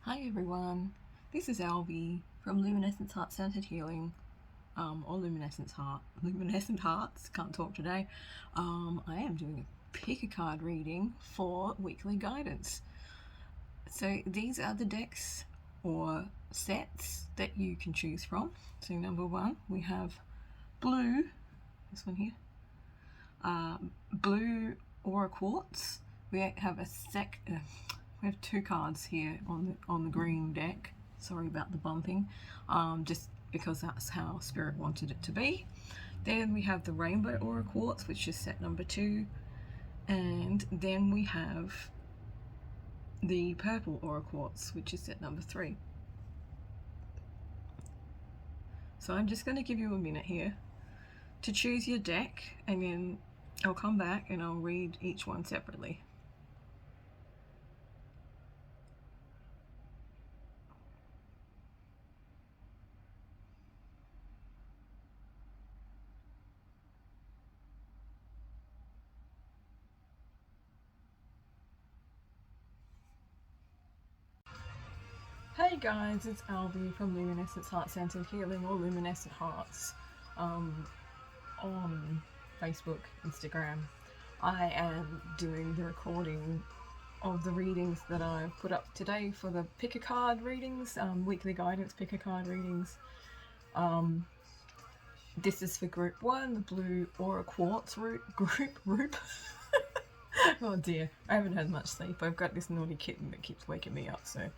Hi everyone, this is Alvi from Luminescence Heart Centered Healing, or Luminescent Hearts, can't talk today. I am doing a pick a card reading for weekly guidance. So these are the decks or sets that you can choose from. So number one, we have blue, this one here, blue aura quartz. We have we have two cards here on the green deck. Sorry about the bumping, just because that's how Spirit wanted it to be. Then we have the rainbow aura quartz, which is set number 2, and then we have the purple aura quartz, which is set number 3. So I'm just going to give you a minute here to choose your deck, and then I'll come back and I'll read each one separately. Hey guys, it's Alvi from Luminescence Heart Centered Healing, or Luminescent Hearts, on Facebook, Instagram. I am doing the recording of the readings that I put up today for the pick a card readings, weekly guidance pick a card readings. This is for group 1, the blue aura quartz group. Oh dear, I haven't had much sleep. I've got this naughty kitten that keeps waking me up, so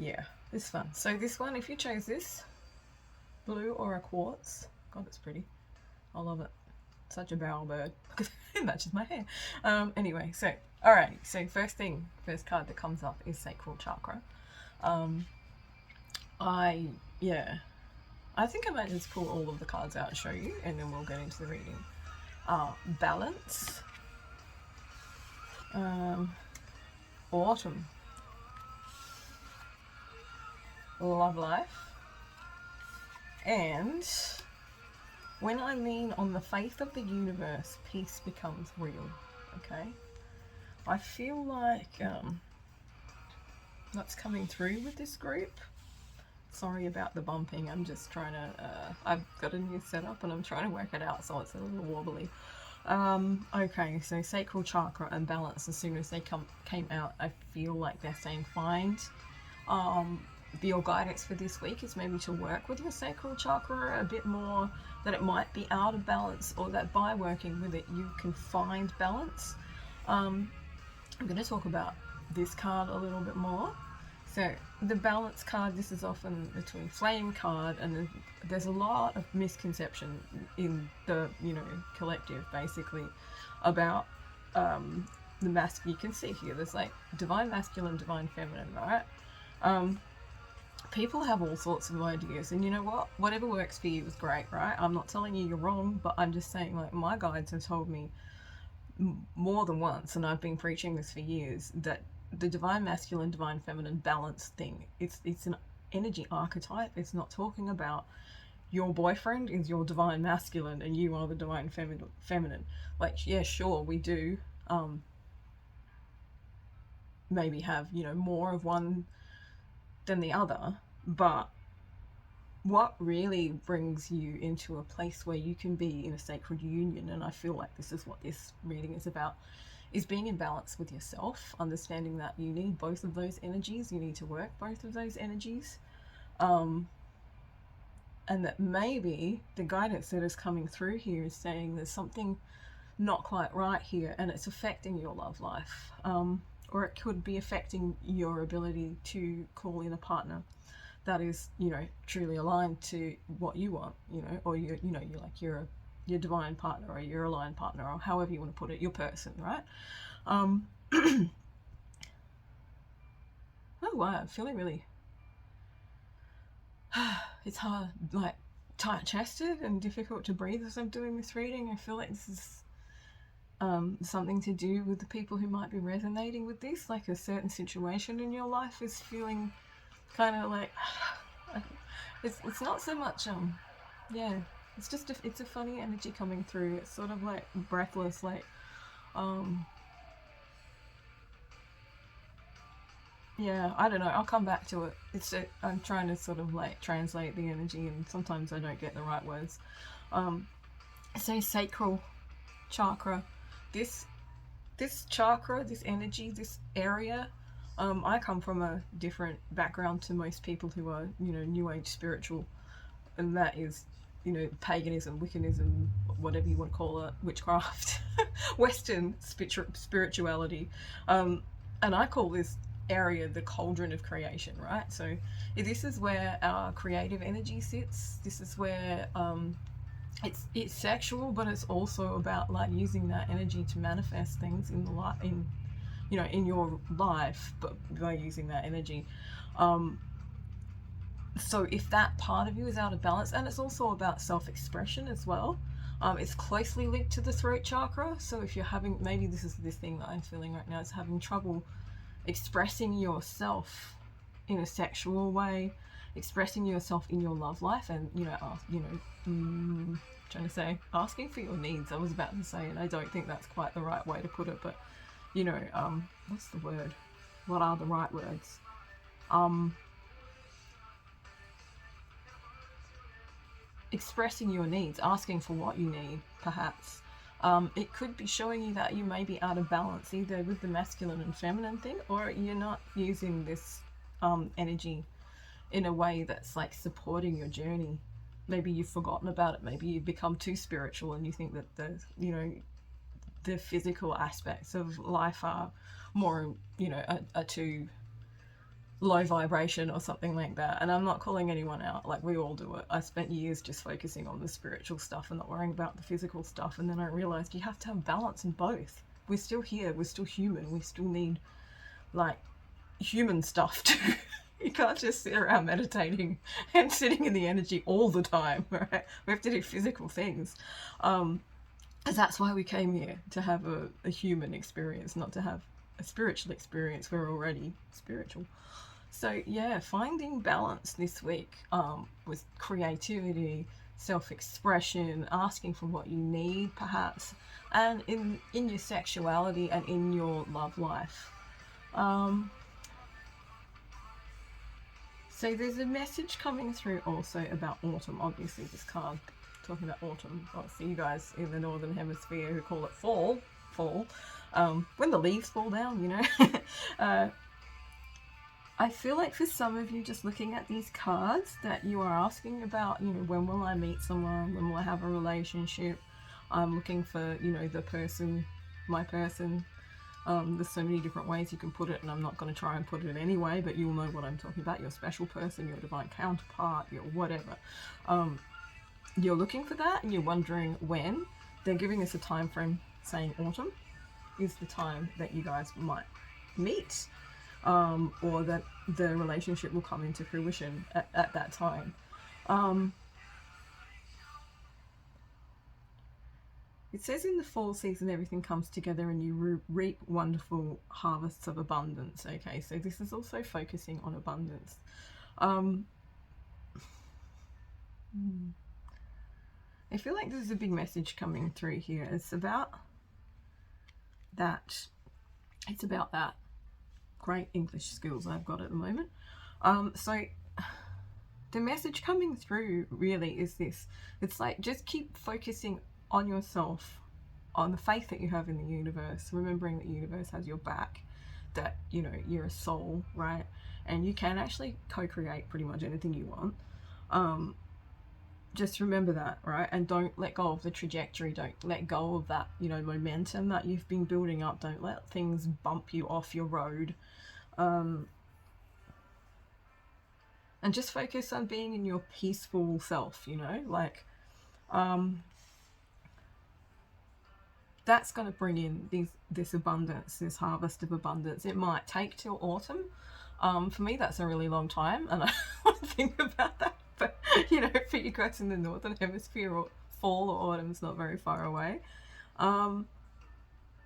yeah, it's fun. So this one, if you chose this, blue aura quartz, God, it's pretty. I love it. Such a bowerbird. It matches my hair. Anyway, so, alrighty. So first card that comes up is Sacral Chakra. I think I might just pull all of the cards out and show you, and then we'll get into the reading. Balance. Autumn. Love life. And when I lean on the faith of the universe, peace becomes real. Okay? I feel like that's coming through with this group. Sorry about the bumping. I'm just trying to I've got a new setup and I'm trying to work it out, so it's a little wobbly. Okay, so sacral chakra and balance, as soon as they came out, I feel like they're saying find your guidance for this week is maybe to work with your sacral chakra a bit more, that it might be out of balance, or that by working with it you can find balance. I'm going to talk about this card a little bit more. So the balance card, this is often between flame card, and there's a lot of misconception in the collective basically about the masculine. You can see here there's like divine masculine, divine feminine, right? People have all sorts of ideas, and you know what, whatever works for you is great, right? I'm not telling you you're wrong, but I'm just saying, like, my guides have told me more than once, and I've been preaching this for years, that the divine masculine, divine feminine balance thing, it's an energy archetype. It's not talking about your boyfriend is your divine masculine and you are the divine feminine. Like, yeah, sure, we do maybe have more of one than the other, but what really brings you into a place where you can be in a sacred union, and I feel like this is what this reading is about, is being in balance with yourself, understanding that you need both of those energies, you need to work both of those energies, and that maybe the guidance that is coming through here is saying there's something not quite right here, and it's affecting your love life, or it could be affecting your ability to call in a partner that is, truly aligned to what you want, or you're like your divine partner, or your aligned partner, or however you want to put it, your person, right? Oh wow, I'm feeling really it's hard, like tight-chested and difficult to breathe as I'm doing this reading. I feel like this is something to do with the people who might be resonating with this, like a certain situation in your life is feeling kind of like it's not so much it's just it's a funny energy coming through. It's sort of like breathless, like Yeah, I don't know. I'll come back to it. I'm trying to sort of like translate the energy, and sometimes I don't get the right words. Um, say sacral chakra. This this chakra, this energy, this area. I come from a different background to most people who are, New Age spiritual, and that is, paganism, Wiccanism, whatever you want to call it, witchcraft, Western spirituality, and I call this area the cauldron of creation, right? So this is where our creative energy sits. This is where it's sexual, but it's also about like using that energy to manifest things in the life, in your life, but by using that energy. Um, so if that part of you is out of balance, and it's also about self-expression as well, it's closely linked to the throat chakra. So if you're having, maybe this is this thing that I'm feeling right now, is having trouble expressing yourself in a sexual way, expressing yourself in your love life, and trying to say asking for your needs. I was about to say, and I don't think that's quite the right way to put it, but what's the word? What are the right words? Expressing your needs, asking for what you need, perhaps. It could be showing you that you may be out of balance, either with the masculine and feminine thing, or you're not using this energy in a way that's like supporting your journey. Maybe you've forgotten about it. Maybe you've become too spiritual, and you think that the physical aspects of life are more, are too low vibration or something like that. And I'm not calling anyone out, like we all do it. I spent years just focusing on the spiritual stuff and not worrying about the physical stuff, and then I realized you have to have balance in both. We're still here, we're still human, we still need like human stuff too. You can't just sit around meditating and sitting in the energy all the time, right? We have to do physical things. That's why we came here, to have a human experience, not to have a spiritual experience. We're already spiritual. So yeah, finding balance this week with creativity, self-expression, asking for what you need perhaps, and in your sexuality and in your love life. So there's a message coming through also about autumn. Obviously this card talking about autumn. Obviously you guys in the northern hemisphere who call it fall, when the leaves fall down, I feel like for some of you, just looking at these cards, that you are asking about, when will I meet someone? When will I have a relationship? I'm looking for, the person, my person. There's so many different ways you can put it, and I'm not going to try and put it in any way, but you'll know what I'm talking about. Your special person, your divine counterpart, your whatever. You're looking for that, and you're wondering when. They're giving us a time frame, saying autumn is the time that you guys might meet. Or that the relationship will come into fruition at that time. It says in the fall season everything comes together and you reap wonderful harvests of abundance. Okay, so this is also focusing on abundance. I feel like there's a big message coming through here. It's about that. It's about that. Great English skills I've got at the moment. So the message coming through really is this. It's like, just keep focusing on yourself, on the faith that you have in the universe, remembering that the universe has your back, that you're a soul, right? And you can actually co-create pretty much anything you want. Just remember that, right? And don't let go of the trajectory. Don't let go of that, momentum that you've been building up. Don't let things bump you off your road. And just focus on being in your peaceful self, that's going to bring in this abundance, this harvest of abundance. It might take till autumn. For me, that's a really long time, and I want to think about that. But, for you guys in the northern hemisphere, or fall or autumn's not very far away.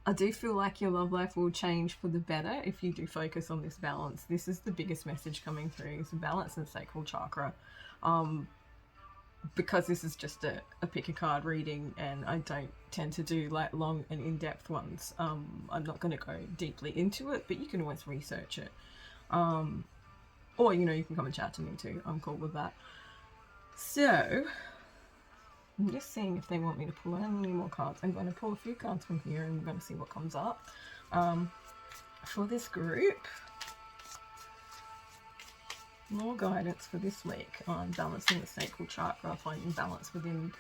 I do feel like your love life will change for the better if you do focus on this balance. This is the biggest message coming through, is balance and sacral chakra. Because this is just a pick a card reading, and I don't tend to do like long and in-depth ones. I'm not going to go deeply into it, but you can always research it. Or, you know, you can come and chat to me too. I'm cool with that. So, I'm just seeing if they want me to pull any more cards. I'm going to pull a few cards from here and we're going to see what comes up. For this group, more guidance for this week on balancing the sacral chakra, finding balance within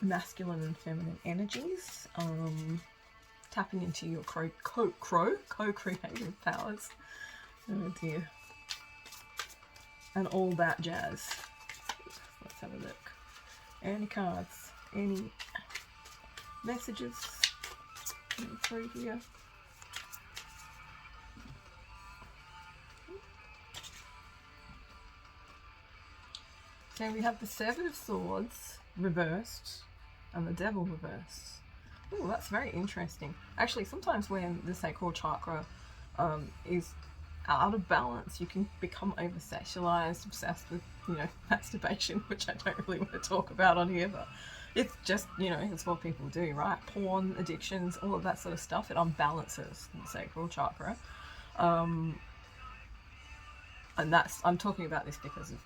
masculine and feminine energies, tapping into your co-creative powers. Oh dear. And all that jazz. Let's have a look. Any cards? Any messages coming through here? So we have the Seven of Swords reversed and the Devil reversed. Oh, that's very interesting. Actually, sometimes when the sacral chakra is out of balance, you can become over-sexualized, obsessed with, you know, masturbation, which I don't really want to talk about on here, but it's just, you know, it's what people do, right? Porn, addictions, all of that sort of stuff, it unbalances the sacral chakra. And that's, I'm talking about this because of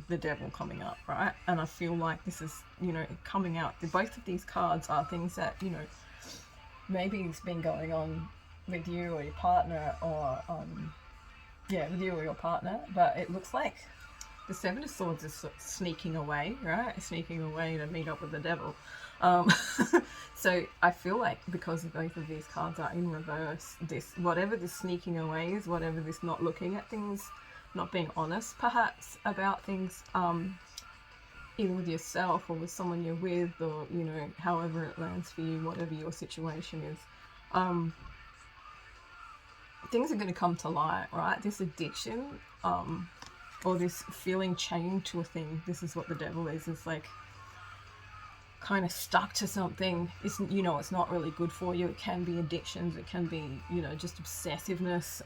the Devil coming up, right? And I feel like this is, you know, coming out. Both of these cards are things that, you know, maybe it's been going on with you or your partner, or yeah, with you or your partner, but it looks like the Seven of Swords is sort of sneaking away, right? Sneaking away to meet up with the Devil. So I feel like because both of these cards are in reverse, this, whatever this sneaking away is, whatever this not looking at things, not being honest perhaps about things, either with yourself or with someone you're with, or, you know, however it lands for you, whatever your situation is, things are going to come to light, right? This addiction, or this feeling chained to a thing, this is what the Devil is. It's like kind of stuck to something. It's, you know, it's not really good for you. It can be addictions, it can be, you know, just obsessiveness.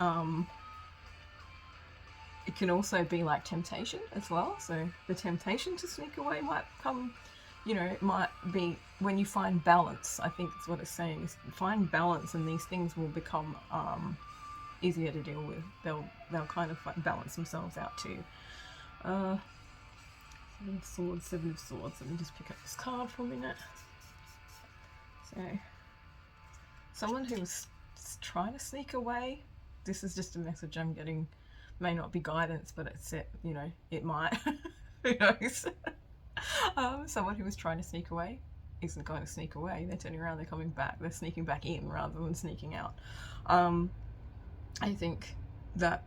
It can also be like temptation as well. So the temptation to sneak away might come, you know, it might be when you find balance. I think it's what it's saying, is find balance, and these things will become easier to deal with. They'll kind of balance themselves out too. Seven of Swords. Let me just pick up this card for a minute. So, someone who's trying to sneak away. This is just a message I'm getting. May not be guidance, but it's it. You know, it might. Who knows? Someone who was trying to sneak away isn't going to sneak away. They're turning around. They're coming back. They're sneaking back in rather than sneaking out. I think that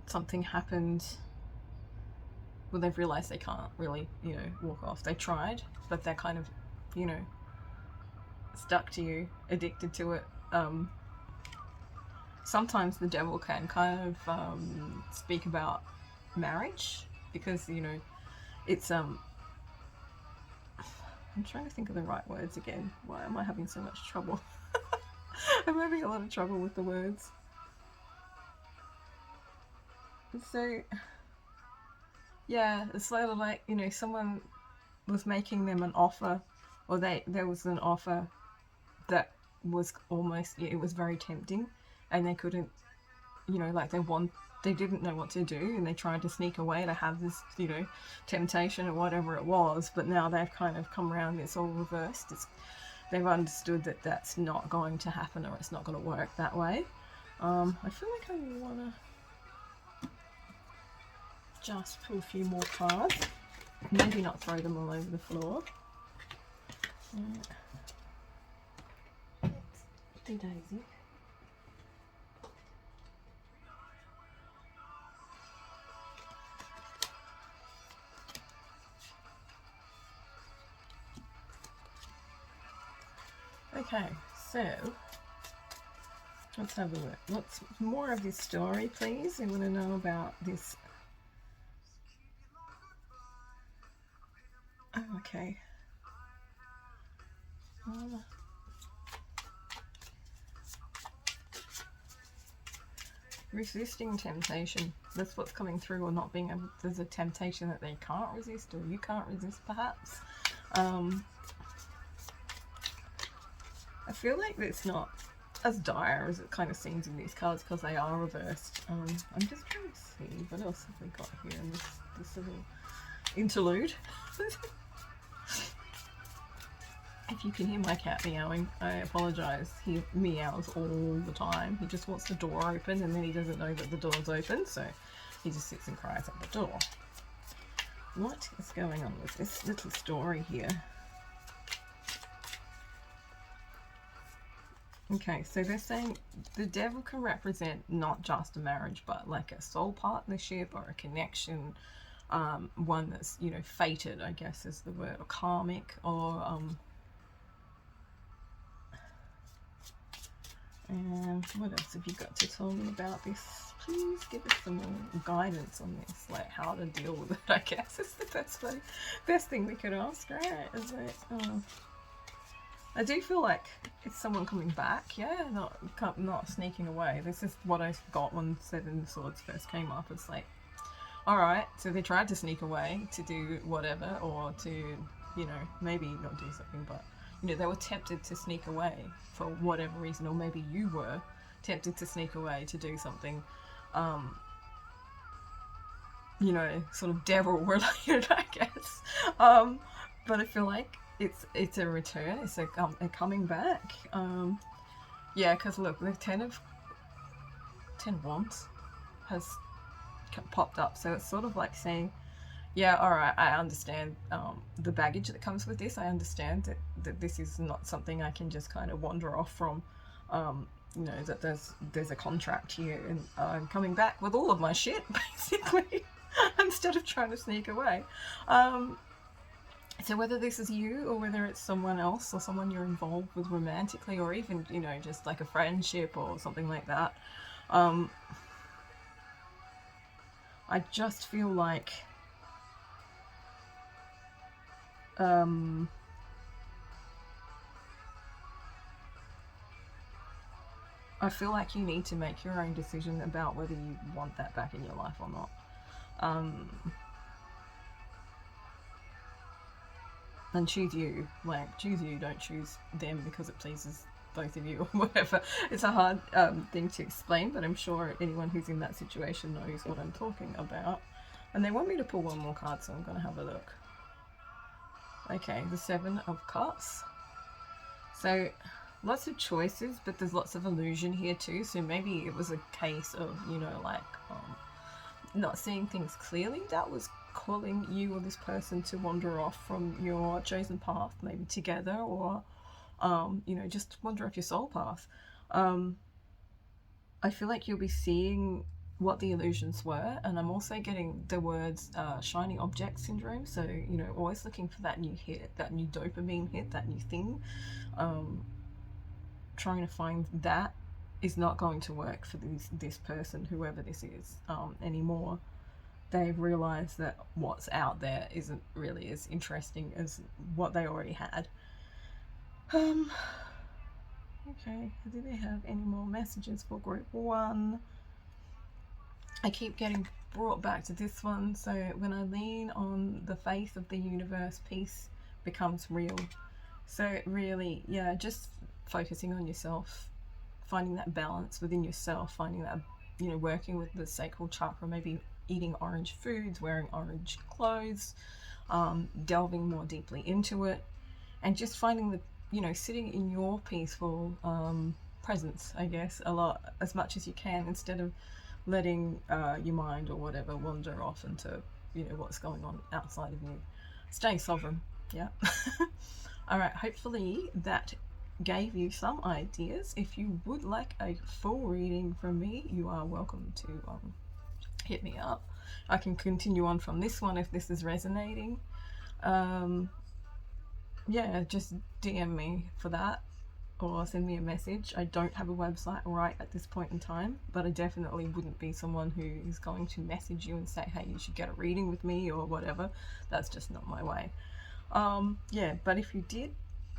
something happened. Well, they've realised they can't really, you know, walk off. They tried, but they're kind of, you know, stuck to you, addicted to it. Sometimes the Devil can kind of speak about marriage, because, you know, it's I'm trying to think of the right words again. Why am I having so much trouble? I'm having a lot of trouble with the words. So yeah, it's sort of like, you know, someone was making them an offer, or there was an offer that was almost, it was very tempting, and they couldn't, you know, like they didn't know what to do, and they tried to sneak away to have this, you know, temptation or whatever it was, but now they've kind of come around, it's all reversed. They've understood that that's not going to happen, or it's not going to work that way. I feel like I want to just pull a few more cards, maybe not throw them all over the floor. Daisy. Okay, so let's have a look. What's more of this story, please? I want to know about this. Oh, okay. Resisting temptation. That's what's coming through, or not being able. There's a temptation that they can't resist, or you can't resist, perhaps. I feel like it's not as dire as it kind of seems in these cards because they are reversed. I'm just trying to see what else have we got here in this little interlude. If you can hear my cat meowing, I apologise. He meows all the time. He just wants the door open and then he doesn't know that the door's open, so he just sits and cries at the door. What is going on with this little story here? Okay, so they're saying the devil can represent not just a marriage, but like a soul partnership or a connection, one that's, you know, fated, I guess is the word, or karmic, or and what else have you got to tell me about this? Please give us some more guidance on this, like how to deal with it, I guess is the best thing we could ask, right? Is it, I do feel like it's someone coming back, yeah, not sneaking away. This is what I got when Seven of Swords first came up. It's like, alright, so they tried to sneak away to do whatever, or to, you know, maybe not do something, but, you know, they were tempted to sneak away for whatever reason, or maybe you were tempted to sneak away to do something, you know, sort of devil related, I guess. But I feel like it's a return, it's a coming back. Yeah, because look, the Ten of Wands has popped up, so it's sort of like saying, yeah, alright, I understand the baggage that comes with this. I understand that this is not something I can just kind of wander off from. You know, that there's a contract here, and I'm coming back with all of my shit, basically, instead of trying to sneak away. So whether this is you, or whether it's someone else, or someone you're involved with romantically, or even, you know, just like a friendship or something like that, I just feel like I feel like you need to make your own decision about whether you want that back in your life or not. And choose you, like, choose you, don't choose them because it pleases both of you or whatever. It's a hard thing to explain, but I'm sure anyone who's in that situation knows what I'm talking about. And they want me to pull one more card, so I'm going to have a look. Okay, the Seven of Cups. So lots of choices, but there's lots of illusion here too, so maybe it was a case of, you know, like not seeing things clearly that was calling you or this person to wander off from your chosen path, maybe together, or you know, just wander off your soul path. I feel like you'll be seeing what the illusions were, and I'm also getting the words shiny object syndrome, so, you know, always looking for that new hit, that new dopamine hit, that new thing. Trying to find that is not going to work for this person, whoever this is, anymore. They've realised that what's out there isn't really as interesting as what they already had. Okay, do they have any more messages for group 1? I keep getting brought back to this one. So when I lean on the faith of the universe, peace becomes real. So really, yeah, just focusing on yourself, finding that balance within yourself, finding that, you know, working with the sacral chakra, maybe eating orange foods, wearing orange clothes, delving more deeply into it, and just finding the, you know, sitting in your peaceful presence, I guess, a lot, as much as you can, instead of letting your mind or whatever wander off into, you know, what's going on outside of you. Stay sovereign, yeah. All right, hopefully that gave you some ideas. If you would like a full reading from me, you are welcome to hit me up. I can continue on from this one if this is resonating. Yeah, just DM me for that, or send me a message. I don't have a website right at this point in time, but I definitely wouldn't be someone who is going to message you and say, hey, you should get a reading with me or whatever. That's just not my way. Yeah, but if you did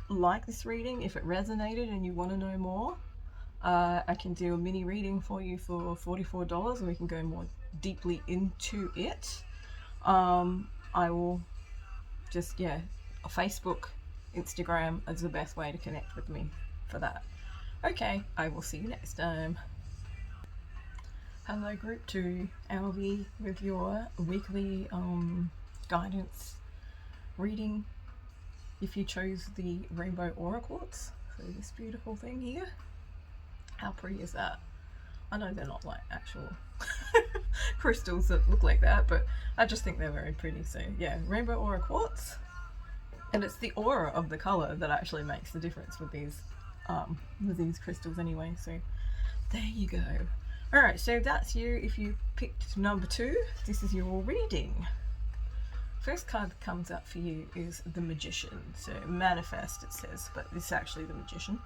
like this reading, if it resonated and you want to know more, I can do a mini reading for you for $44, and we can go more deeply into it. I will just, yeah, Facebook, Instagram is the best way to connect with me for that. Okay, I will see you next time. Hello group 2, Alvi with your weekly guidance reading if you chose the rainbow aura quartz. So this beautiful thing here, how pretty is that? I know they're not like actual crystals that look like that, but I just think they're very pretty. So yeah, rainbow aura quartz, and it's the aura of the color that actually makes the difference with these crystals anyway. So there you go. Alright, so that's you if you picked number 2. This is your reading. First card that comes up for you is the Magician. So manifest it says, but it's actually the Magician.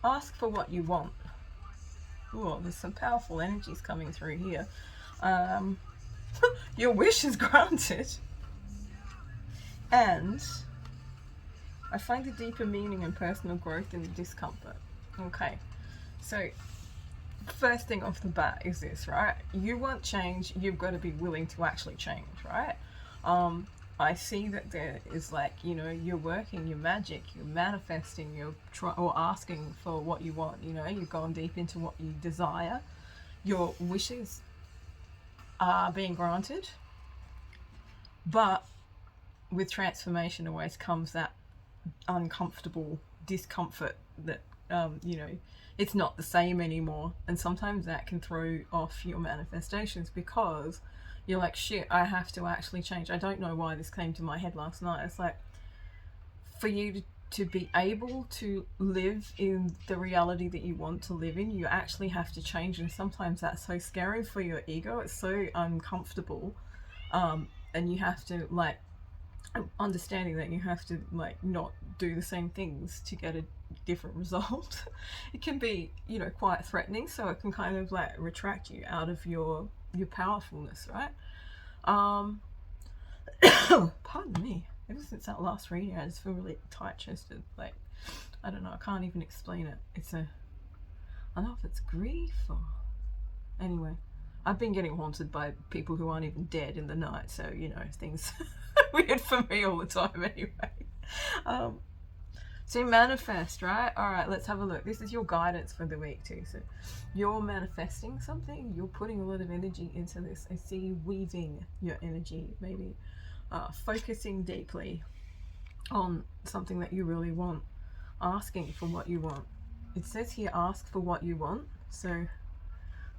Ask for what you want. Oh, there's some powerful energies coming through here. Your wish is granted. And I find a deeper meaning and personal growth in the discomfort. Okay, so first thing off the bat is this, right? You want change, you've got to be willing to actually change, right? I see that there is like, you know, you're working your magic, you're manifesting, you're or asking for what you want, you know, you've gone deep into what you desire. Your wishes are being granted, but with transformation always comes that uncomfortable discomfort that you know, it's not the same anymore, and sometimes that can throw off your manifestations because you're like, shit, I have to actually change. I don't know why this came to my head last night. It's like, for you to be able to live in the reality that you want to live in, you actually have to change, and sometimes that's so scary for your ego. It's so uncomfortable, and you have to like understanding that you have to like not do the same things to get a different result. It can be, you know, quite threatening, so it can kind of like retract you out of your powerfulness, right? Pardon me, ever since that last reading I just feel really tight chested, like I don't know, I can't even explain it. It's a, I don't know if it's grief or anyway, I've been getting haunted by people who aren't even dead in the night, so you know, things weird for me all the time anyway. So manifest, right? Alright, let's have a look. This is your guidance for the week too. So you're manifesting something, you're putting a lot of energy into this. I see you weaving your energy, maybe focusing deeply on something that you really want, asking for what you want. It says here, ask for what you want. So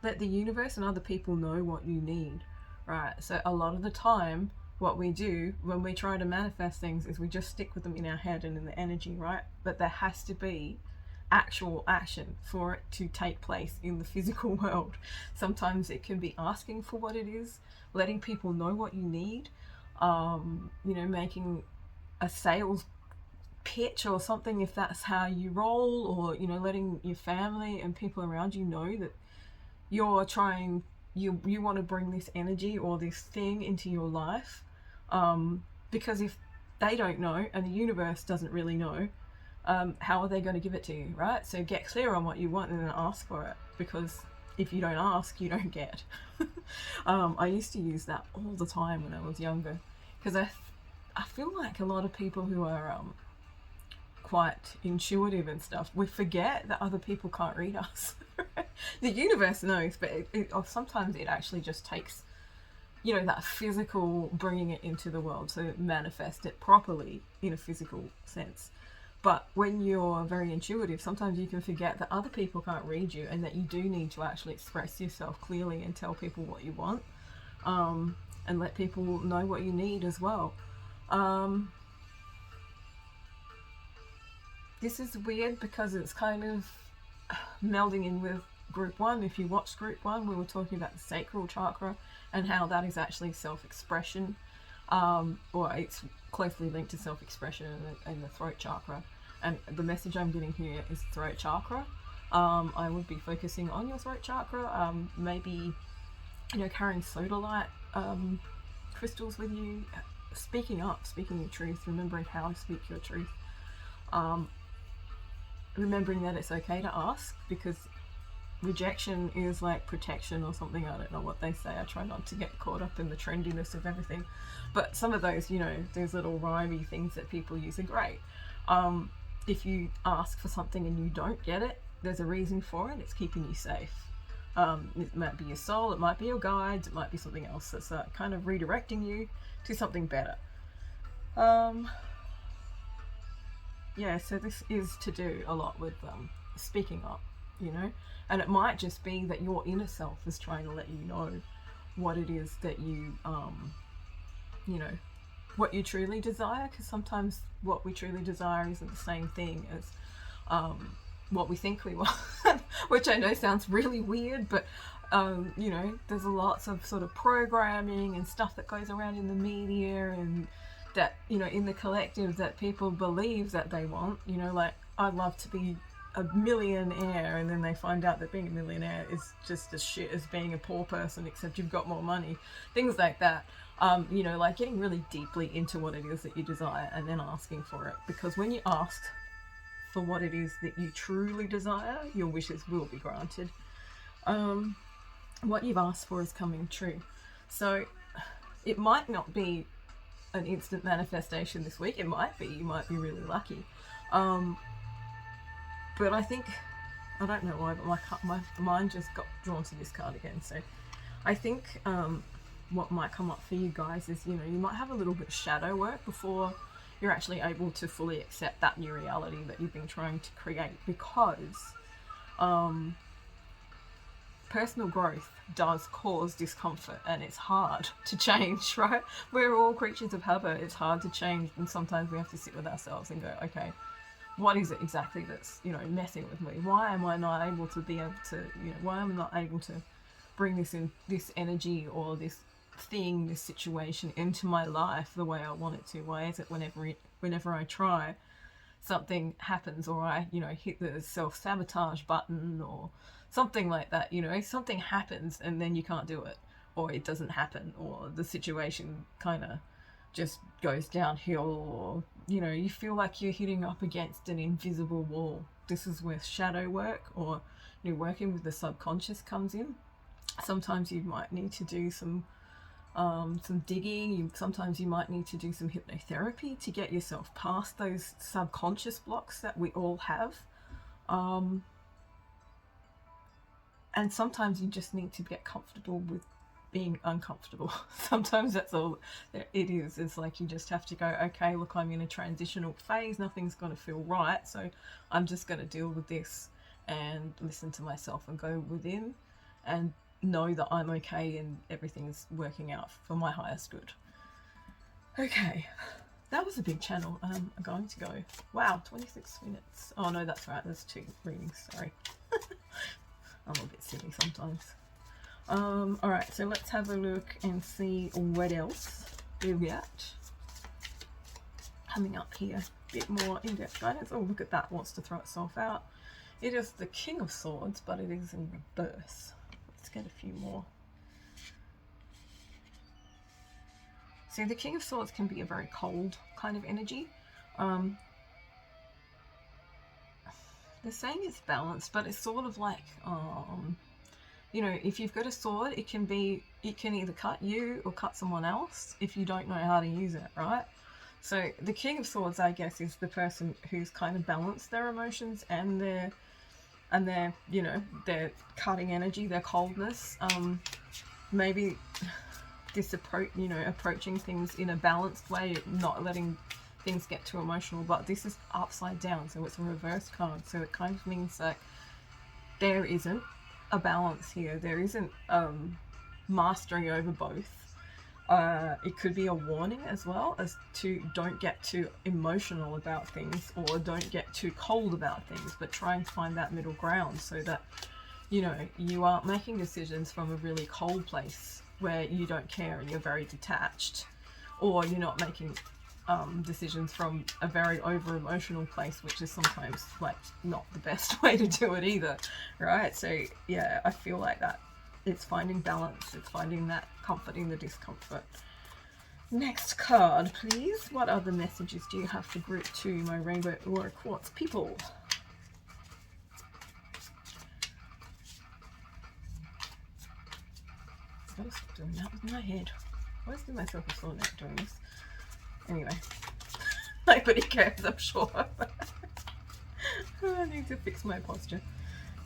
let the universe and other people know what you need, right? So a lot of the time, what we do when we try to manifest things is we just stick with them in our head and in the energy, right? But there has to be actual action for it to take place in the physical world. Sometimes it can be asking for what it is, letting people know what you need, you know, making a sales pitch or something if that's how you roll, or you know, letting your family and people around you know that you're trying, you want to bring this energy or this thing into your life, because if they don't know and the universe doesn't really know, how are they going to give it to you, right? So get clear on what you want and then ask for it, because if you don't ask, you don't get. I used to use that all the time when I was younger, because I feel like a lot of people who are quite intuitive and stuff, we forget that other people can't read us. The universe knows, but sometimes it actually just takes, you know, that physical bringing it into the world to manifest it properly in a physical sense. But when you're very intuitive, sometimes you can forget that other people can't read you, and that you do need to actually express yourself clearly and tell people what you want, and let people know what you need as well. This is weird because it's kind of melding in with group 1. If you watched group 1, we were talking about the sacral chakra and how that is actually self-expression, or it's closely linked to self-expression and the throat chakra. And the message I'm getting here is throat chakra. I would be focusing on your throat chakra, maybe, you know, carrying sodalite crystals with you, speaking up, speaking your truth, remembering how to speak your truth, remembering that it's okay to ask, because rejection is like protection or something. I don't know what they say. I try not to get caught up in the trendiness of everything, but some of those, you know, those little rhymey things that people use are great. If you ask for something and you don't get it, there's a reason for it. It's keeping you safe. It might be your soul, it might be your guides, it might be something else that's kind of redirecting you to something better. Yeah, so this is to do a lot with speaking up, you know, and it might just be that your inner self is trying to let you know what it is that you, you know, what you truly desire, because sometimes what we truly desire isn't the same thing as what we think we want, which I know sounds really weird, but you know, there's lots of sort of programming and stuff that goes around in the media and that, you know, in the collective that people believe that they want, you know, like I'd love to be a millionaire, and then they find out that being a millionaire is just as shit as being a poor person, except you've got more money, things like that. You know, like getting really deeply into what it is that you desire and then asking for it, because when you ask for what it is that you truly desire, your wishes will be granted. What you've asked for is coming true. So it might not be an instant manifestation this week. It might be. You might be really lucky. But I think, I don't know why, but my mind just got drawn to this card again. So I think what might come up for you guys is, you know, you might have a little bit of shadow work before you're actually able to fully accept that new reality that you've been trying to create, because personal growth does cause discomfort and it's hard to change, right? We're all creatures of habit. It's hard to change, and sometimes we have to sit with ourselves and go, okay, what is it exactly that's, you know, messing with me? Why am I not able to be able to, you know, why am I not able to bring this in, this energy or this thing, this situation into my life the way I want it to? Why is it whenever I try, something happens, or I, you know, hit the self-sabotage button or something like that, you know, something happens and then you can't do it, or it doesn't happen, or the situation kind of just goes downhill, or, you know, you feel like you're hitting up against an invisible wall. This is where shadow work, or, you know, working with the subconscious comes in. Sometimes you might need to do some digging. Sometimes you might need to do some hypnotherapy to get yourself past those subconscious blocks that we all have. And sometimes you just need to get comfortable with being uncomfortable. Sometimes that's all it is. It's like you just have to go, okay, look, I'm in a transitional phase. Nothing's going to feel right. So I'm just going to deal with this and listen to myself and go within and know that I'm okay and everything's working out for my highest good. Okay, that was a big channel. I'm going to go, wow, 26 minutes. Oh no, that's right, there's 2 readings, sorry. I'm a bit silly sometimes. Alright, so let's have a look and see what else we've got coming up here. A bit more in-depth guidance. Oh, look at that, wants to throw itself out. It is the King of Swords, but it is in reverse. Let's get a few more. So the King of Swords can be a very cold kind of energy. They're saying it's balanced, but it's sort of like, you know, if you've got a sword, it can either cut you or cut someone else if you don't know how to use it, right? So the King of Swords, I guess, is the person who's kind of balanced their emotions and their, you know, their cutting energy, their coldness. Maybe this approach, you know, approaching things in a balanced way, not letting things get too emotional. But this is upside down, so it's a reverse card. So it kind of means that there isn't a balance here. There isn't mastery over both. It could be a warning as well, as to don't get too emotional about things or don't get too cold about things, but try and find that middle ground so that, you know, you aren't making decisions from a really cold place where you don't care and you're very detached, or you're not making decisions from a very over emotional place, which is sometimes like not the best way to do it either, right? So yeah, I feel like that it's finding balance, it's finding that comfort in the discomfort. Next card, please. What other messages do you have for group 2, my Rainbow Aura Quartz people? gotta stop doing that with my head. I always give myself a sore neck doing this. Anyway, nobody cares, I'm sure. I need to fix my posture.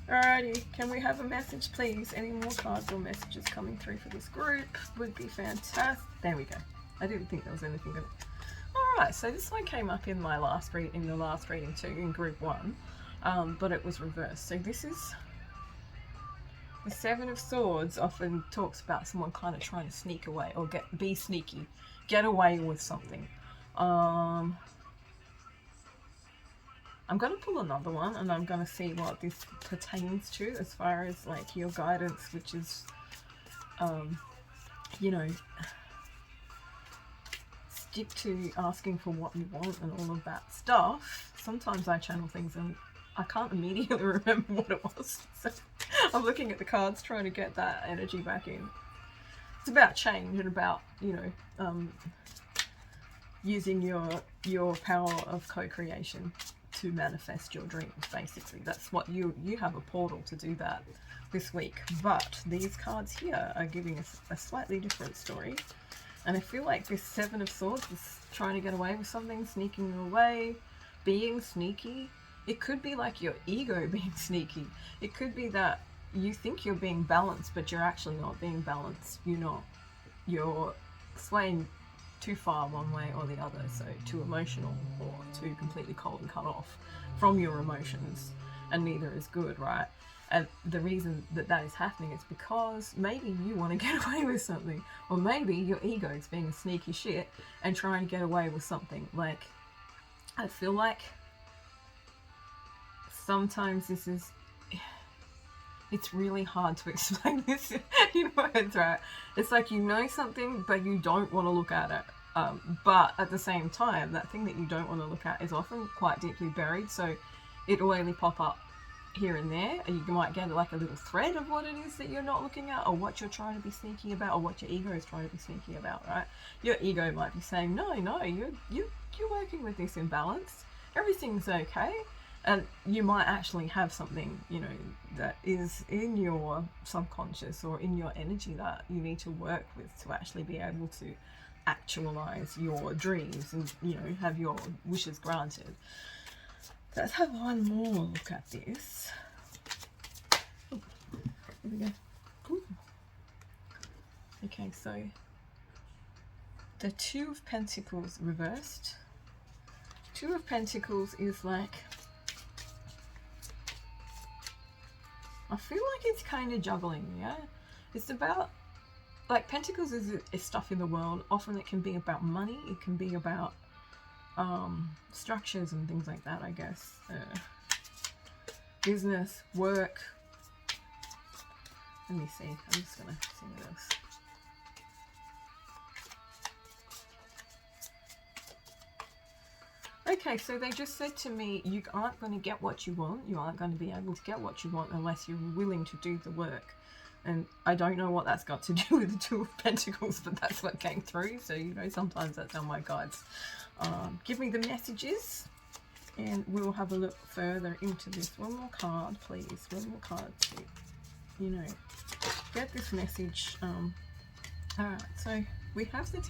Alrighty, can we have a message, please? Any more cards or messages coming through for this group would be fantastic. There we go. I didn't think there was anything good. Alright, so this one came up in my last reading too, in group 1, but it was reversed. So this is the Seven of Swords. Often talks about someone kind of trying to sneak away or be sneaky, get away with something. I'm going to pull another one and I'm going to see what this pertains to as far as like your guidance, which is, you know, stick to asking for what you want and all of that stuff. Sometimes I channel things and I can't immediately remember what it was. So I'm looking at the cards trying to get that energy back in. It's about change and about, you know, using your power of co-creation to manifest your dreams, basically. That's what you have a portal to do that this week. But these cards here are giving us a slightly different story. And I feel like this Seven of Swords is trying to get away with something, sneaking away, being sneaky. It could be like your ego being sneaky. It could be that you think you're being balanced, but you're actually not being balanced. You're not. You're swaying too far one way or the other, so too emotional or too completely cold and cut off from your emotions, and neither is good, right? And the reason that that is happening is because maybe you want to get away with something, or maybe your ego is being a sneaky shit and trying to get away with something. Like, I feel like sometimes this is, it's really hard to explain this in words, right? It's like you know something, but you don't want to look at it. But at the same time, that thing that you don't want to look at is often quite deeply buried, so it'll only pop up here and there, and you might get like a little thread of what it is that you're not looking at, or what you're trying to be sneaky about, or what your ego is trying to be sneaky about, right? Your ego might be saying, no, you're working with this in balance, everything's okay. And you might actually have something, you know, that is in your subconscious or in your energy that you need to work with to actually be able to actualize your dreams and, you know, have your wishes granted. Let's have one more look at this. Oh, here we go. Ooh. Okay, so the Two of Pentacles reversed. Two of Pentacles is like, I feel like it's kind of juggling, yeah? It's about, like, Pentacles is stuff in the world. Often it can be about money. It can be about structures and things like that, I guess. Business, work. Let me see. I'm just going to see what else. Okay, so they just said to me, you aren't going to get what you want. You aren't going to be able to get what you want unless you're willing to do the work. And I don't know what that's got to do with the Two of Pentacles, but that's what came through. So, you know, sometimes that's how my guides give me the messages. And we'll have a look further into this. One more card, please. One more card to, you know, get this message. Alright, so we have the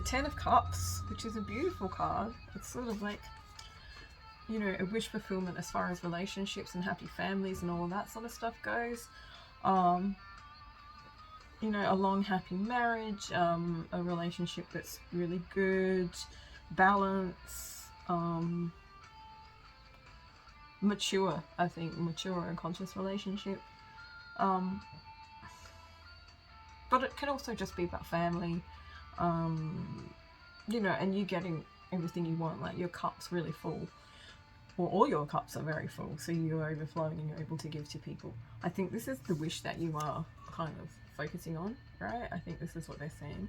Ten of Cups, which is a beautiful card. It's sort of like, you know, a wish fulfillment as far as relationships and happy families and all of that sort of stuff goes. You know, a long happy marriage, a relationship that's really good, balance, mature, I think, mature and conscious relationship. But it can also just be about family, you know, and you getting everything you want, like your cup's really full, or all your cups are very full, so you're overflowing and you're able to give to people. I think this is the wish that you are kind of focusing on, right? I think this is what they're saying.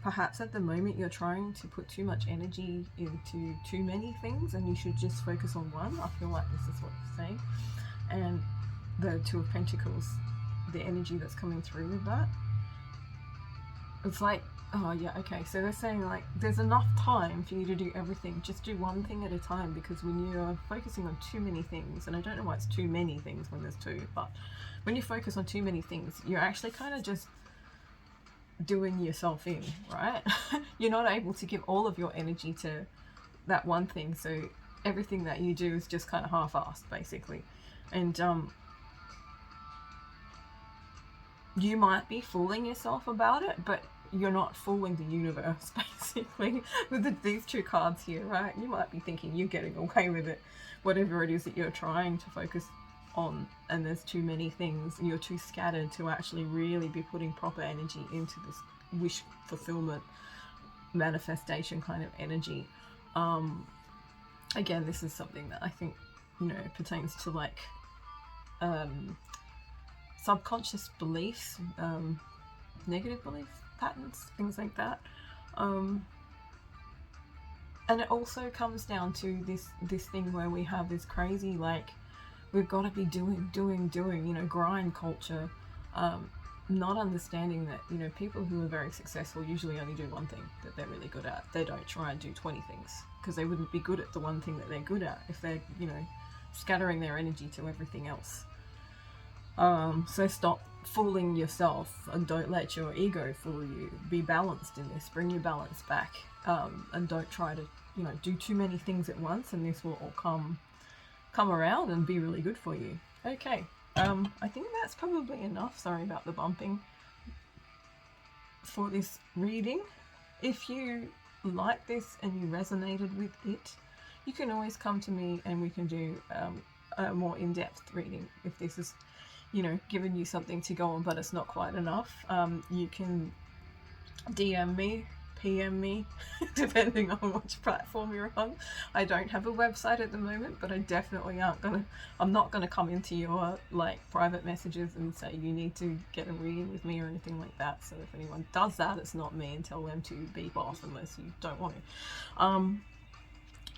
Perhaps at the moment you're trying to put too much energy into too many things and you should just focus on one. I feel like this is what they're saying. And the Two of Pentacles, the energy that's coming through with that, it's like Oh yeah, okay. So they're saying like there's enough time for you to do everything. Just do one thing at a time, because when you're focusing on too many things, and I don't know why it's too many things when there's two, but when you focus on too many things, you're actually kind of just doing yourself in, right? You're not able to give all of your energy to that one thing, so everything that you do is just kind of half-assed basically. And you might be fooling yourself about it, but you're not fooling the universe basically with these two cards here, right? You might be thinking you're getting away with it, whatever it is that you're trying to focus on, and there's too many things, you're too scattered to actually really be putting proper energy into this wish fulfillment manifestation kind of energy. Again, this is something that I think, you know, pertains to like subconscious beliefs, negative belief patterns, things like that. And it also comes down to this thing where we have this crazy, like, we've got to be doing, you know, grind culture, not understanding that, you know, people who are very successful usually only do one thing that they're really good at. They don't try and do 20 things, because they wouldn't be good at the one thing that they're good at if they're, you know, scattering their energy to everything else. So stop fooling yourself and don't let your ego fool you. Be balanced in this. Bring your balance back, and don't try to, you know, do too many things at once, and this will all come around and be really good for you. Okay, I think that's probably enough. Sorry about the bumping for this reading. If you like this and you resonated with it, you can always come to me and we can do a more in-depth reading. If this is, you know, giving you something to go on but it's not quite enough, you can DM me, PM me, depending on which platform you're on. I don't have a website at the moment, but I definitely I'm not gonna come into your like private messages and say you need to get a reading with me or anything like that. So if anyone does that, it's not me, and tell them to beep off unless you don't want to.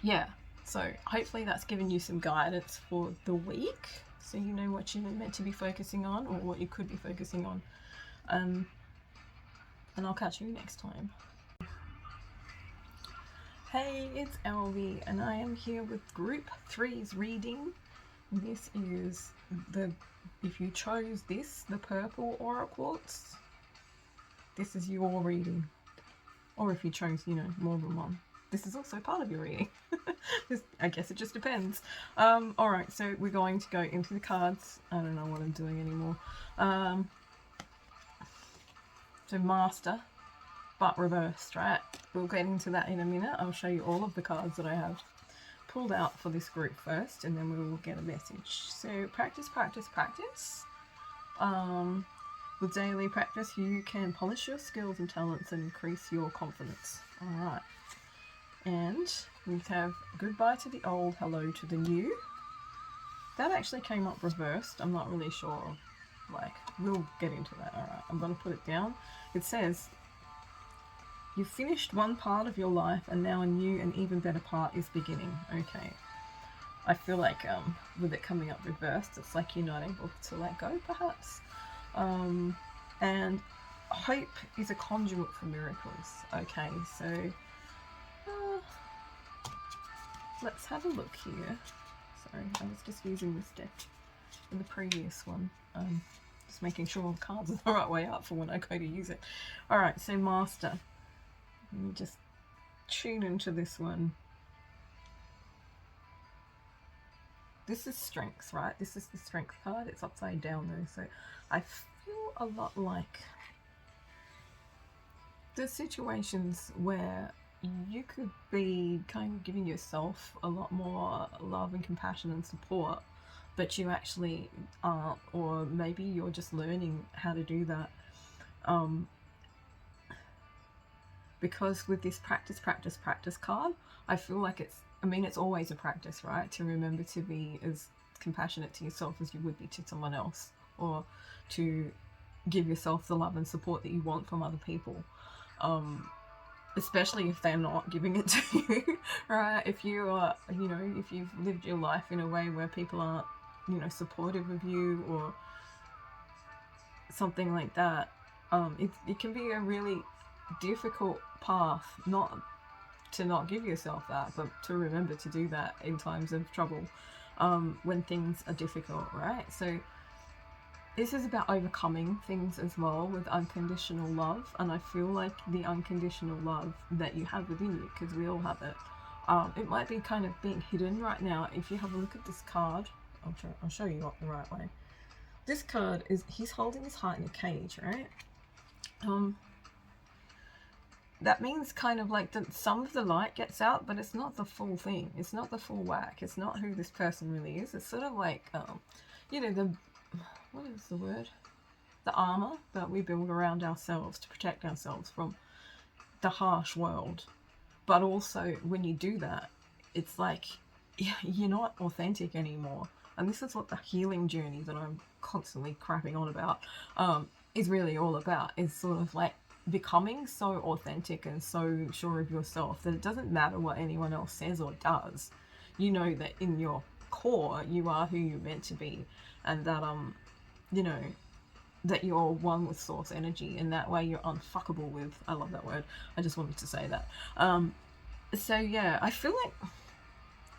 Yeah, so hopefully that's given you some guidance for the week, so you know what you're meant to be focusing on or what you could be focusing on. And I'll catch you next time. Hey, it's Elvie, and I am here with Group 3's reading. This is if you chose this, the purple aura quartz, this is your reading. Or if you chose, you know, more than one, this is also part of your reading. I guess it just depends. Alright, so we're going to go into the cards. I don't know what I'm doing anymore. So Master, but reversed, right? We'll get into that in a minute. I'll show you all of the cards that I have pulled out for this group first, and then we will get a message. So practice, practice, practice. With daily practice, you can polish your skills and talents and increase your confidence. Alright. And we have goodbye to the old, hello to the new. That actually came up reversed. I'm not really sure. Like, we'll get into that. Alright, I'm going to put it down. It says, you've finished one part of your life and now a new and even better part is beginning. Okay. I feel like with it coming up reversed, it's like you're not able to let go, perhaps. And hope is a conduit for miracles. Okay, so let's have a look here. Sorry, I was just using this deck in the previous one. Just making sure all the cards are the right way up for when I go to use it. Alright, so Master. Let me just tune into this one. This is strength, right? This is the strength card. It's upside down though, so I feel a lot like there's situations where you could be kind of giving yourself a lot more love and compassion and support, but you actually aren't, or maybe you're just learning how to do that. Because with this practice, practice, practice card, I feel like it's always a practice, right? To remember to be as compassionate to yourself as you would be to someone else, or to give yourself the love and support that you want from other people. Especially if they're not giving it to you, right? If you are, you know, if you've lived your life in a way where people aren't, you know, supportive of you or something like that, it can be a really difficult path, not to not give yourself that, but to remember to do that in times of trouble, when things are difficult, right? So this is about overcoming things as well with unconditional love, and I feel like the unconditional love that you have within you, because we all have it, it might be kind of being hidden right now. If you have a look at this card, I'll show you up the right way. This card is, he's holding his heart in a cage, right? That means kind of like that some of the light gets out, but it's not the full thing. It's not the full whack. It's not who this person really is. It's sort of like, you know, the, what is the word? The armor that we build around ourselves to protect ourselves from the harsh world. But also when you do that, it's like you're not authentic anymore. And this is what the healing journey that I'm constantly crapping on about is really all about. Is sort of like becoming so authentic and so sure of yourself that it doesn't matter what anyone else says or does. You know that in your core you are who you're meant to be, and that you know that you're one with source energy, and that way you're unfuckable with, I love that word, I just wanted to say that. So yeah, I feel like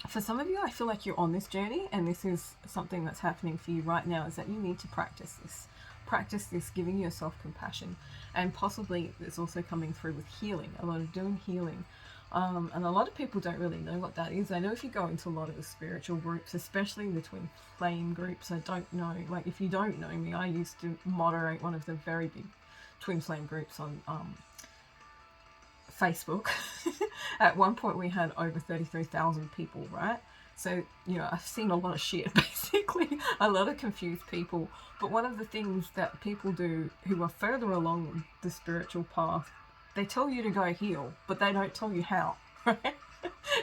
for some of you, I feel like you're on this journey, and this is something that's happening for you right now, is that you need to practice this giving yourself compassion, and possibly it's also coming through with healing, a lot of doing healing. And a lot of people don't really know what that is. I know if you go into a lot of the spiritual groups, especially the twin flame groups, I don't know, like if you don't know me, I used to moderate one of the very big twin flame groups on Facebook. At one point we had over 33,000 people, right? So, you know, I've seen a lot of shit, basically, a lot of confused people. But one of the things that people do who are further along the spiritual path, they tell you to go heal, but they don't tell you how, right?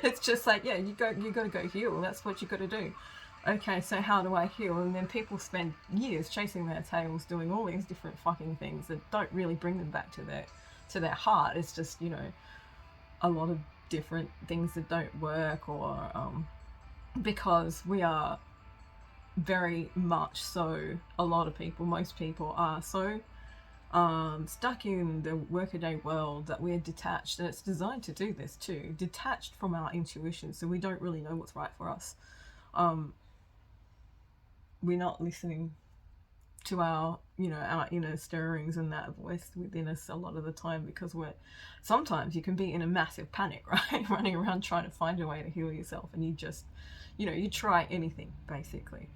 It's just like, yeah, you got to go heal. That's what you got to do. Okay, so how do I heal? And then people spend years chasing their tails, doing all these different fucking things that don't really bring them back to their heart. It's just, you know, a lot of different things that don't work, or because we are very much so, a lot of people, most people are so stuck in the workaday world that we're detached, and it's designed to do this too, detached from our intuition, so we don't really know what's right for us. We're not listening to our, you know, our inner stirrings and that voice within us a lot of the time, because sometimes you can be in a massive panic, right? Running around trying to find a way to heal yourself, and you just, you know, you try anything basically.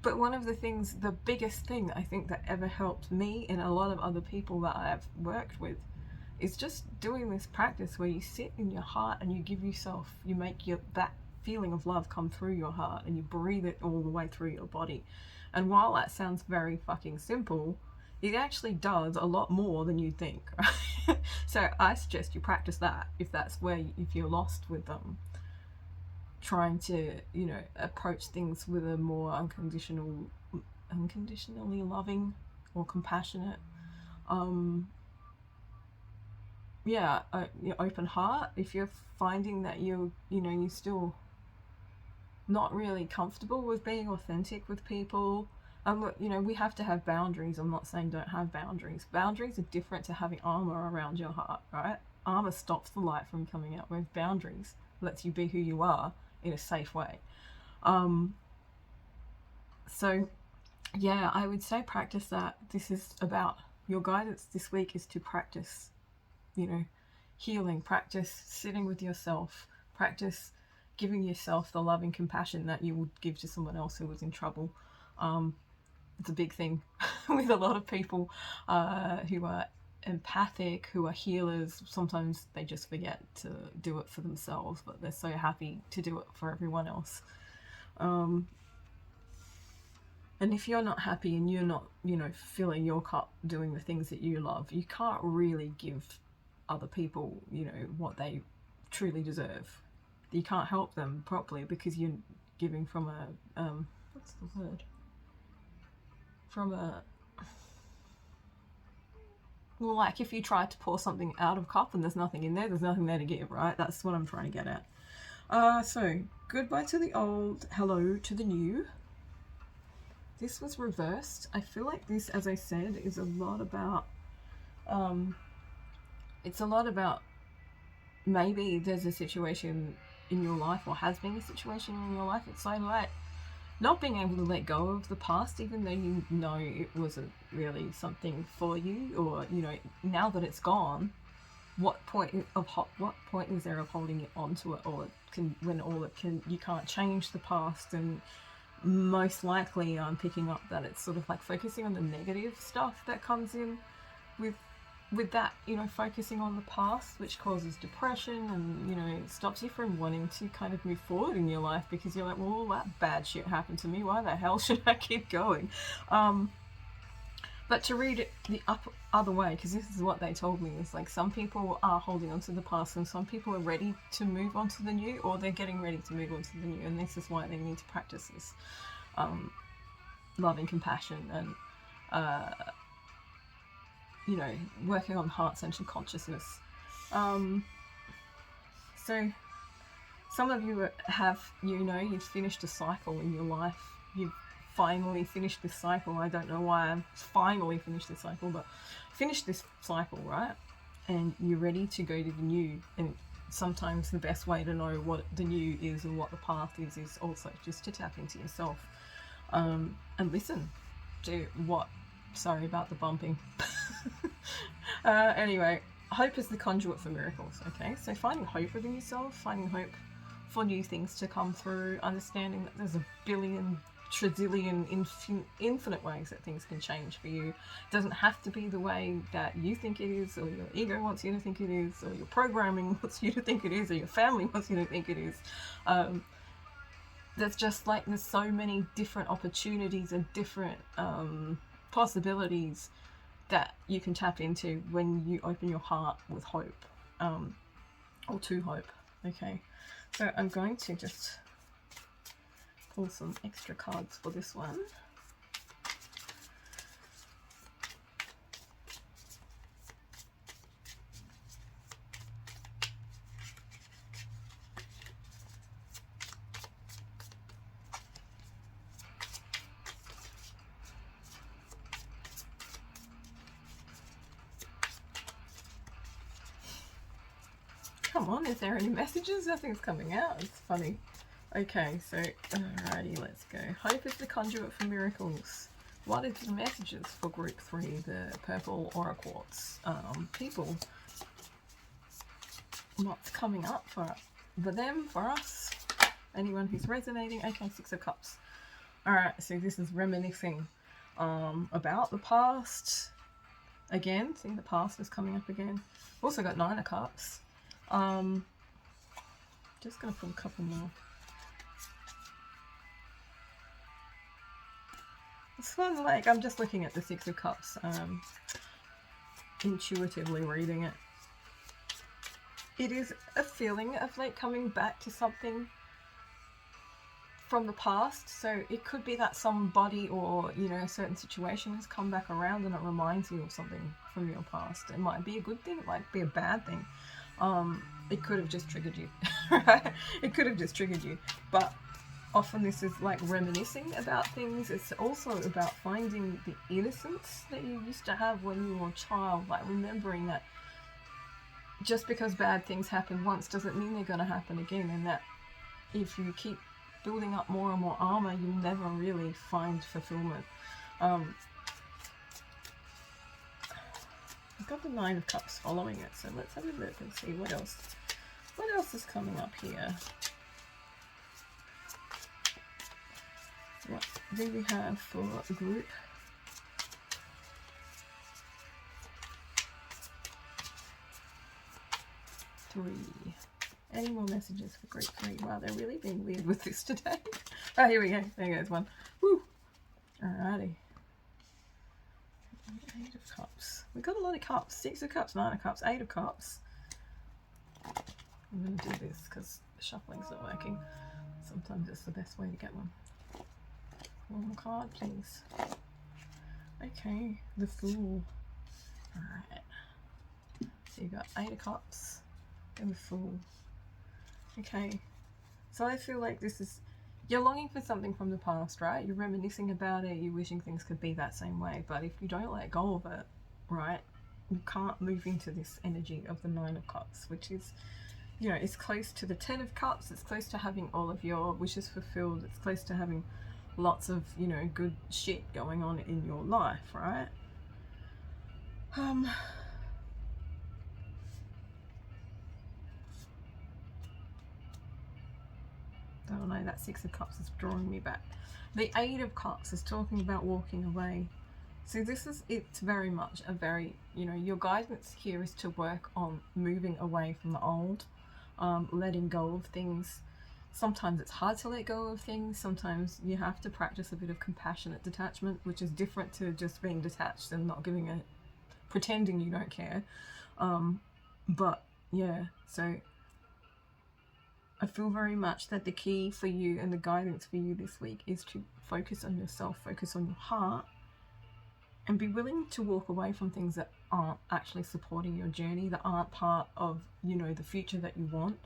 But one of the things, the biggest thing I think that ever helped me and a lot of other people that I've worked with, is just doing this practice where you sit in your heart and you give yourself, you make that feeling of love come through your heart, and you breathe it all the way through your body. And while that sounds very fucking simple, it actually does a lot more than you think, right? So I suggest you practice that if you're lost with them, trying to, you know, approach things with a more unconditionally loving or compassionate, open heart. If you're finding that you're still not really comfortable with being authentic with people, you know, we have to have boundaries. I'm not saying don't have boundaries. Boundaries are different to having armor around your heart, right? Armor stops the light from coming out, whereas boundaries lets you be who you are in a safe way. So yeah, I would say practice that. This is about your guidance this week, is to practice, you know, healing, practice sitting with yourself, practice giving yourself the loving compassion that you would give to someone else who was in trouble. It's a big thing with a lot of people who are empathic, who are healers. Sometimes they just forget to do it for themselves, but they're so happy to do it for everyone else. And if you're not happy and you're not, you know, filling your cup doing the things that you love, you can't really give other people, you know, what they truly deserve. You can't help them properly because you're giving from a what's the word? Well, like if you try to pour something out of a cup and there's nothing in there, there's nothing there to give, right? That's what I'm trying to get at. So goodbye to the old, hello to the new. This was reversed. I feel like this, as I said, is a lot about It's a lot about, maybe there's a situation in your life, or has been a situation in your life, it's so like not being able to let go of the past, even though you know it wasn't really something for you, or you know, now that it's gone, what point is there of holding it onto it, or it can, when all it can, you can't change the past. And most likely I'm picking up that it's sort of like focusing on the negative stuff that comes in with that, you know, focusing on the past, which causes depression, and you know, it stops you from wanting to kind of move forward in your life, because you're like, well, all that bad shit happened to me, why the hell should I keep going? But to read it the other way, because this is what they told me, is like some people are holding on to the past, and some people are ready to move on to the new, or they're getting ready to move on to the new, and this is why they need to practice this love and compassion, and you know, working on heart-centered consciousness. So some of you have, you know, you've finished a cycle in your life. You've finally finished this cycle. I don't know why I've finally finished this cycle, but finished this cycle, right? And you're ready to go to the new. And sometimes the best way to know what the new is and what the path is also just to tap into yourself, and listen to what, sorry about the bumping. Anyway, hope is the conduit for miracles. Okay, so finding hope within yourself, finding hope for new things to come through, understanding that there's a billion, trillion, infinite ways that things can change for you. It doesn't have to be the way that you think it is, or your ego wants you to think it is, or your programming wants you to think it is, or your family wants you to think it is. There's just like, there's so many different opportunities and different possibilities that you can tap into when you open your heart with hope, or to hope. Okay, so I'm going to just pull some extra cards for this one. Come on, is there any messages? Nothing's coming out. It's funny. Okay, so alrighty, let's go. Hope is the conduit for miracles. What is the messages for group 3, the purple aura quartz people? What's coming up for them, for us? Anyone who's resonating? Okay, 6 of Cups. Alright, so this is reminiscing about the past. Again, see, the past is coming up again. Also got 9 of Cups. Just gonna put a couple more. This one, like, I'm just looking at the 6 of Cups, intuitively reading it. It is a feeling of like coming back to something from the past. So it could be that somebody, or you know, a certain situation has come back around and it reminds you of something from your past. It might be a good thing, it might be a bad thing. It could have just triggered you, right? It could have just triggered you, but often this is like reminiscing about things. It's also about finding the innocence that you used to have when you were a child, like remembering that just because bad things happen once doesn't mean they're going to happen again, and that if you keep building up more and more armor, you'll never really find fulfillment. I've got the 9 of Cups following it, so let's have a look and see what else is coming up here. What do we have for the group? Any more messages for group 3? Wow, they're really being weird with this today. Oh, here we go. There goes one. Woo! Alrighty. 8 of Cups. We've got a lot of cups. 6 of Cups, 9 of Cups, 8 of Cups. I'm going to do this because the shuffling's not working. Sometimes it's the best way to get one. One more card, please. Okay, the Fool. Alright. So you've got 8 of Cups and the Fool. Okay. So I feel like this is... You're longing for something from the past, right? You're reminiscing about it, you're wishing things could be that same way. But if you don't let go of it, right, you can't move into this energy of the Nine of Cups, which is, you know, it's close to the Ten of Cups. It's close to having all of your wishes fulfilled. It's close to having lots of, you know, good shit going on in your life, right? Don't know, that Six of Cups is drawing me back. The Eight of Cups is talking about walking away. So this is, it's very much a very, you know, your guidance here is to work on moving away from the old, letting go of things. Sometimes it's hard to let go of things. Sometimes you have to practice a bit of compassionate detachment, which is different to just being detached and not giving a, pretending you don't care. But yeah, so I feel very much that the key for you and the guidance for you this week is to focus on yourself, focus on your heart, and be willing to walk away from things that aren't actually supporting your journey, that aren't part of, you know, the future that you want.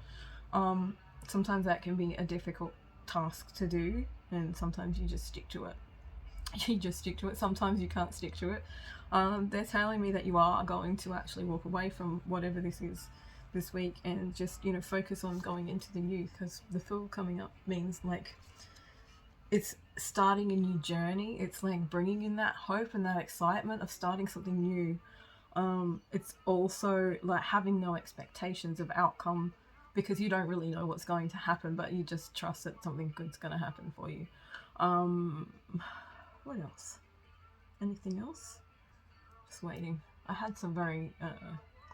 Sometimes that can be a difficult task to do, and sometimes you just stick to it. You just stick to it. Sometimes you can't stick to it. They're telling me that you are going to actually walk away from whatever this is this week, and just, you know, focus on going into the new, because the Fool coming up means like it's starting a new journey. It's like bringing in that hope and that excitement of starting something new. It's also like having no expectations of outcome, because you don't really know what's going to happen, but you just trust that something good's going to happen for you. What else? Anything else? Just waiting. I had some very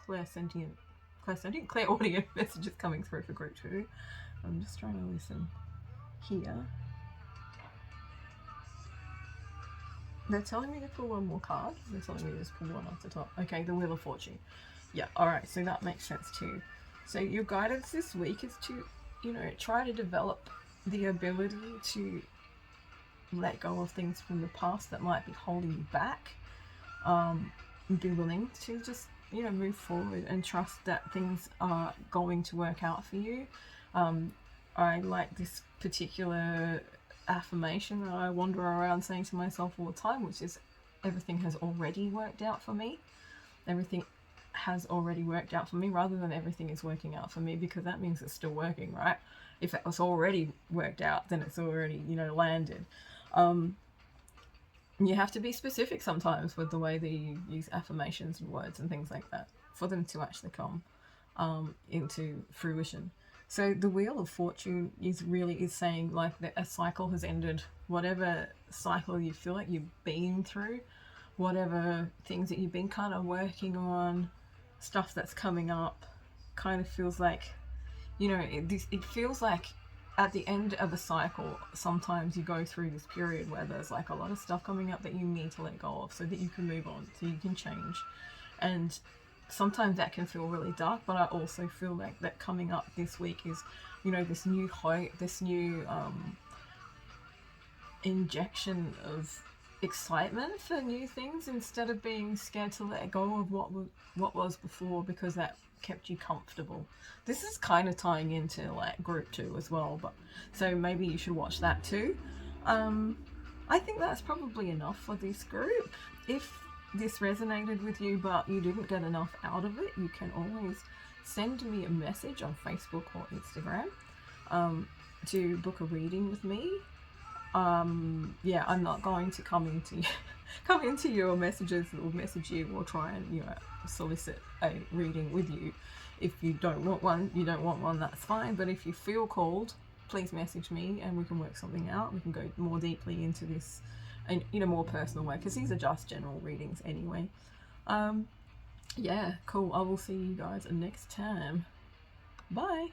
clairaudient messages coming through for group 2. I'm just trying to listen here. They're telling me to pull one more card. They're telling me to just pull one off the top. Okay, the Wheel of Fortune. Yeah, alright, so that makes sense too. So your guidance this week is to, you know, try to develop the ability to let go of things from the past that might be holding you back. Be willing to just, you know, move forward and trust that things are going to work out for you. I like this particular affirmation that I wander around saying to myself all the time, which is everything has already worked out for me. Everything has already worked out for me, rather than everything is working out for me, because that means it's still working, right? If it was already worked out, then it's already, you know, landed. You have to be specific sometimes with the way that you use affirmations and words and things like that for them to actually come into fruition. So the Wheel of Fortune is saying like that a cycle has ended. Whatever cycle you feel like you've been through, whatever things that you've been kind of working on, stuff that's coming up, kind of feels like, you know, it feels like at the end of a cycle, sometimes you go through this period where there's like a lot of stuff coming up that you need to let go of so that you can move on, so you can change. And sometimes that can feel really dark, but I also feel like that coming up this week is, you know, this new hope, this new injection of excitement for new things, instead of being scared to let go of what was before, because that kept you comfortable. This is kind of tying into like group 2 as well, but so maybe you should watch that too. I think that's probably enough for this group. If this resonated with you but you didn't get enough out of it, you can always send me a message on Facebook or Instagram to book a reading with me. Yeah, I'm not going to come into your messages or message you or try and, you know, solicit a reading with you. If you don't want one, that's fine. But if you feel called, please message me and we can work something out. We can go more deeply into this and, you know, more personal way, because these are just general readings anyway. Yeah, cool. I will see you guys next time. Bye.